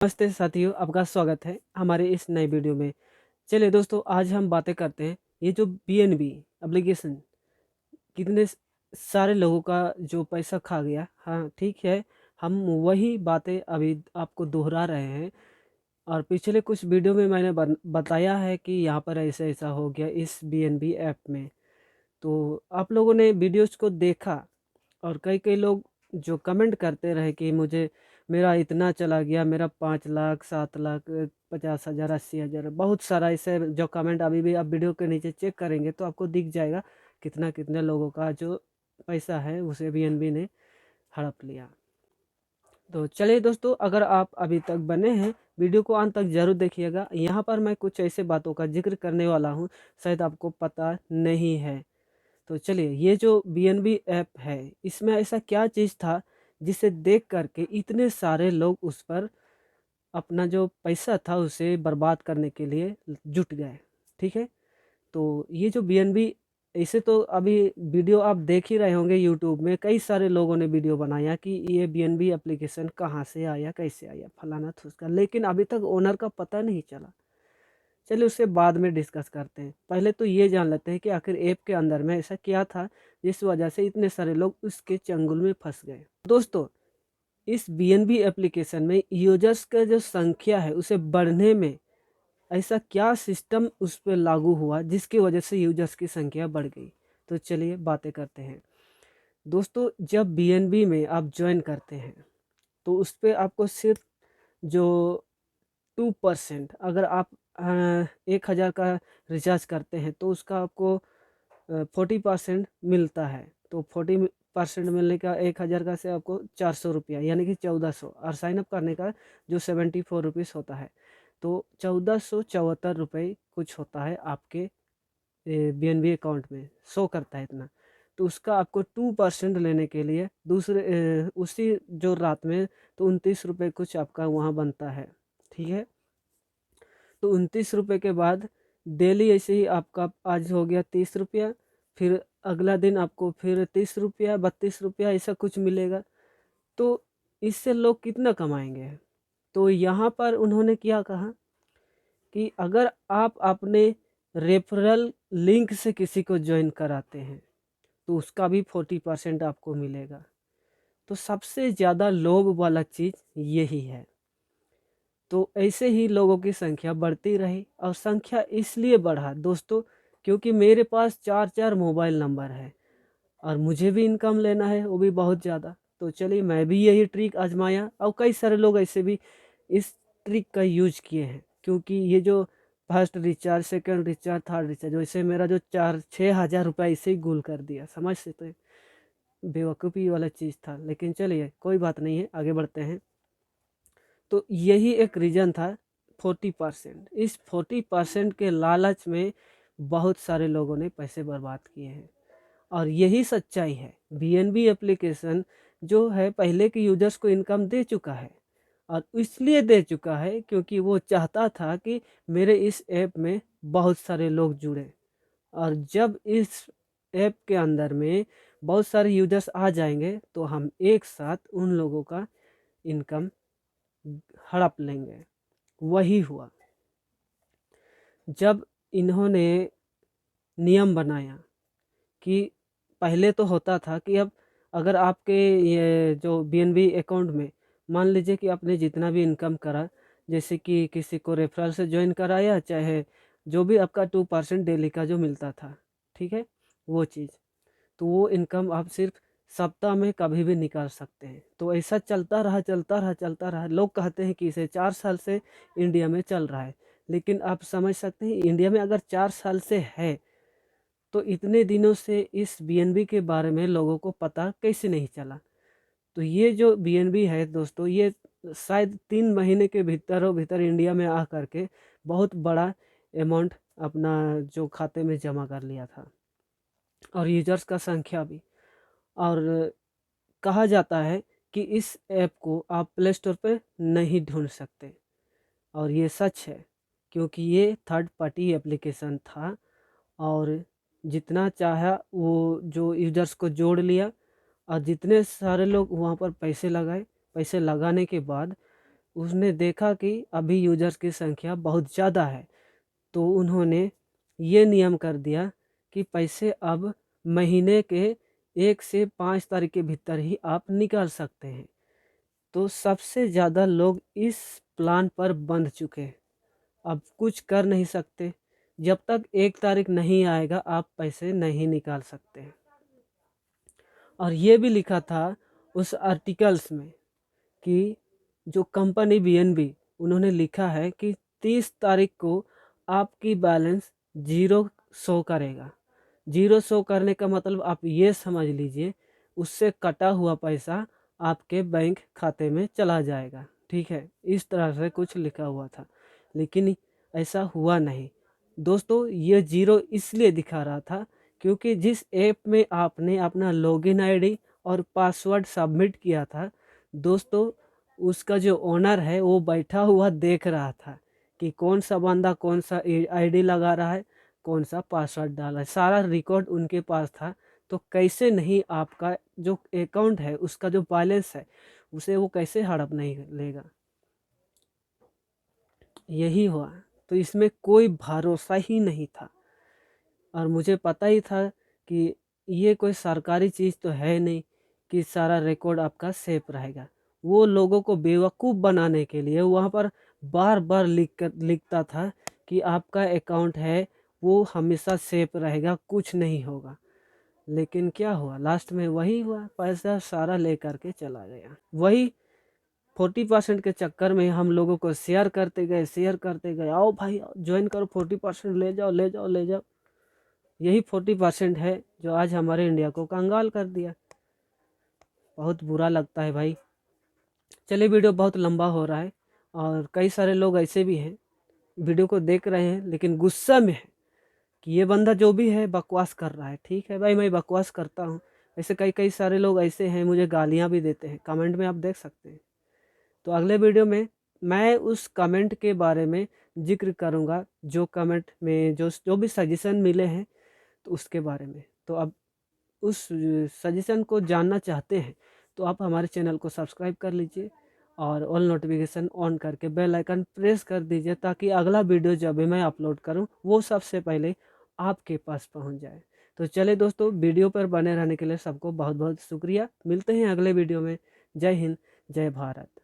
नमस्ते साथियों, आपका स्वागत है हमारे इस नए वीडियो में। चलिए दोस्तों, आज हम बातें करते हैं ये जो बीएनबी एप्लीकेशन कितने सारे लोगों का जो पैसा खा गया। हाँ ठीक है, हम वही बातें अभी आपको दोहरा रहे हैं। और पिछले कुछ वीडियो में मैंने बताया है कि यहाँ पर ऐसा ऐसा हो गया इस बीएनबी ऐप में। तो आप लोगों ने वीडियोस को देखा और कई कई लोग जो कमेंट करते रहे कि मुझे मेरा इतना चला गया, मेरा 5 लाख 7 लाख 50,000 80,000, बहुत सारा ऐसे जो कमेंट अभी भी आप वीडियो के नीचे चेक करेंगे तो आपको दिख जाएगा कितना कितने लोगों का जो पैसा है उसे बीएनबी ने हड़प लिया। तो चलिए दोस्तों, अगर आप अभी तक बने हैं वीडियो को अंत तक जरूर देखिएगा। यहाँ पर मैं कुछ ऐसे बातों का जिक्र करने वाला हूँ शायद आपको पता नहीं है। तो चलिए, ये जो बीएनबी ऐप है इसमें ऐसा क्या चीज़ था जिसे देख करके इतने सारे लोग उस पर अपना जो पैसा था उसे बर्बाद करने के लिए जुट गए। ठीक है, तो ये जो बीएनबी, इसे तो अभी वीडियो आप देख ही रहे होंगे यूट्यूब में कई सारे लोगों ने वीडियो बनाया कि ये बीएनबी एप्लीकेशन कहाँ से आया, कैसे आया, फलाना थूसका, लेकिन अभी तक ओनर का पता नहीं चला। चलिए उससे बाद में डिस्कस करते हैं। पहले तो ये जान लेते हैं कि आखिर ऐप के अंदर में ऐसा क्या था जिस वजह से इतने सारे लोग उसके चंगुल में फंस गए। दोस्तों, इस बीएनबी एप्लीकेशन में यूजर्स का जो संख्या है उसे बढ़ने में ऐसा क्या सिस्टम उस पर लागू हुआ जिसकी वजह से यूजर्स की संख्या बढ़ गई। तो चलिए बातें करते हैं। दोस्तों, जब बीएनबी में आप ज्वाइन करते हैं तो उस पर आपको सिर्फ जो 2%, अगर आप 1,000 का रिचार्ज करते हैं तो उसका आपको 40% मिलता है। तो 40% मिलने का 1,000 का से आपको 400 रुपया यानी कि 1400, और साइनअप करने का जो 74 रुपीज़ होता है तो 1474 रुपये कुछ होता है आपके बीएनबी अकाउंट में शो करता है इतना। तो उसका आपको 2% लेने के लिए उसी जो रात में तो 29 रुपये कुछ आपका वहाँ बनता है। ठीक है, तो 29 रुपये के बाद डेली ऐसे ही आपका आज हो गया 30 रुपया, फिर अगला दिन आपको फिर 30 रुपया 32 रुपया ऐसा कुछ मिलेगा। तो इससे लोग कितना कमाएंगे। तो यहाँ पर उन्होंने क्या कहा कि अगर आप अपने रेफरल लिंक से किसी को ज्वाइन कराते हैं तो उसका भी 40% आपको मिलेगा। तो सबसे ज़्यादा लोभ वाला चीज़ यही है। तो ऐसे ही लोगों की संख्या बढ़ती रही, और संख्या इसलिए बढ़ा दोस्तों क्योंकि मेरे पास 4 4 मोबाइल नंबर है और मुझे भी इनकम लेना है, वो भी बहुत ज़्यादा। तो चलिए मैं भी यही ट्रिक आजमाया, और कई सारे लोग ऐसे भी इस ट्रिक का यूज किए हैं। क्योंकि ये जो first recharge, second recharge, third recharge, वैसे मेरा जो 4 6 हज़ार रुपया इसे ही गुल कर दिया। समझ सकते हैं, बेवकूफ़ी वाला चीज़ था। लेकिन चलिए कोई बात नहीं है, आगे बढ़ते हैं। तो यही एक रीज़न था 40%। इस 40% के लालच में बहुत सारे लोगों ने पैसे बर्बाद किए हैं, और यही सच्चाई है। बीएनबी एप्लीकेशन जो है पहले के यूजर्स को इनकम दे चुका है, और इसलिए दे चुका है क्योंकि वो चाहता था कि मेरे इस ऐप में बहुत सारे लोग जुड़े, और जब इस ऐप के अंदर में बहुत सारे यूजर्स आ जाएंगे तो हम एक साथ उन लोगों का इनकम हड़प लेंगे। वही हुआ जब इन्होंने नियम बनाया कि पहले तो होता था कि अब अगर आपके ये जो बीएनबी अकाउंट में मान लीजिए कि आपने जितना भी इनकम करा, जैसे कि किसी को रेफरल से ज्वाइन कराया, चाहे जो भी आपका 2% डेली का जो मिलता था, ठीक है, वो चीज़, तो वो इनकम आप सिर्फ सप्ताह में कभी भी निकाल सकते हैं। तो ऐसा चलता रहा चलता रहा चलता रहा। लोग कहते हैं कि इसे 4 साल से इंडिया में चल रहा है, लेकिन आप समझ सकते हैं इंडिया में अगर 4 साल से है तो इतने दिनों से इस बीएनबी के बारे में लोगों को पता कैसे नहीं चला। तो ये जो बीएनबी है दोस्तों, ये शायद 3 महीने के भीतर इंडिया में आ करके बहुत बड़ा अमाउंट अपना जो खाते में जमा कर लिया था, और यूजर्स का संख्या भी। और कहा जाता है कि इस ऐप को आप प्ले स्टोर पर नहीं ढूंढ सकते, और ये सच है क्योंकि ये थर्ड पार्टी एप्लीकेशन था। और जितना चाहा वो जो यूजर्स को जोड़ लिया, और जितने सारे लोग वहाँ पर पैसे लगाए, पैसे लगाने के बाद उसने देखा कि अभी यूजर्स की संख्या बहुत ज़्यादा है, तो उन्होंने ये नियम कर दिया कि पैसे अब महीने के 1 से 5 तारीख के भीतर ही आप निकाल सकते हैं। तो सबसे ज़्यादा लोग इस प्लान पर बंध चुके हैं, अब कुछ कर नहीं सकते। जब तक 1 तारीख नहीं आएगा आप पैसे नहीं निकाल सकते। और ये भी लिखा था उस आर्टिकल्स में कि जो कंपनी बीएनबी, उन्होंने लिखा है कि 30 तारीख को आपकी बैलेंस ज़ीरो शो करेगा। ज़ीरो शो करने का मतलब आप ये समझ लीजिए, उससे कटा हुआ पैसा आपके बैंक खाते में चला जाएगा। ठीक है, इस तरह से कुछ लिखा हुआ था, लेकिन ऐसा हुआ नहीं। दोस्तों, ये ज़ीरो इसलिए दिखा रहा था क्योंकि जिस ऐप में आपने अपना लॉगिन आईडी और पासवर्ड सबमिट किया था, दोस्तों उसका जो ओनर है वो बैठा हुआ देख रहा था कि कौन सा बंदा कौन सा आईडी लगा रहा है, कौन सा पासवर्ड डाला है, सारा रिकॉर्ड उनके पास था। तो कैसे नहीं आपका जो अकाउंट है, उसका जो बैलेंस है, उसे वो कैसे हड़प नहीं लेगा। यही हुआ। तो इसमें कोई भरोसा ही नहीं था, और मुझे पता ही था कि ये कोई सरकारी चीज़ तो है नहीं कि सारा रिकॉर्ड आपका सेफ रहेगा। वो लोगों को बेवकूफ़ बनाने के लिए वहाँ पर बार बार लिखता था कि आपका अकाउंट है वो हमेशा सेफ रहेगा, कुछ नहीं होगा। लेकिन क्या हुआ, लास्ट में वही हुआ, पैसा सारा लेकर के चला गया। वही 40% के चक्कर में हम लोगों को शेयर करते गए, आओ भाई ज्वाइन करो, 40% ले जाओ ले जाओ ले जाओ। यही 40% है जो आज हमारे इंडिया को कंगाल कर दिया। बहुत बुरा लगता है भाई। चलिए, वीडियो बहुत लंबा हो रहा है, और कई सारे लोग ऐसे भी हैं वीडियो को देख रहे हैं लेकिन गुस्सा में है कि ये बंदा जो भी है बकवास कर रहा है। ठीक है भाई, मैं बकवास करता हूँ। ऐसे कई कई सारे लोग ऐसे हैं, मुझे गालियाँ भी देते हैं, कमेंट में आप देख सकते हैं। तो अगले वीडियो में मैं उस कमेंट के बारे में जिक्र करूँगा, जो कमेंट में जो जो भी सजेशन मिले हैं, तो उसके बारे में। तो अब उस सजेशन को जानना चाहते हैं तो आप हमारे चैनल को सब्सक्राइब कर लीजिए, और ऑल नोटिफिकेशन ऑन करके बेल आइकन प्रेस कर दीजिए, ताकि अगला वीडियो जब भी मैं अपलोड करूं वो सबसे पहले आपके पास पहुंच जाए। तो चले दोस्तों, वीडियो पर बने रहने के लिए सबको बहुत बहुत शुक्रिया। मिलते हैं अगले वीडियो में। जय हिंद, जय भारत।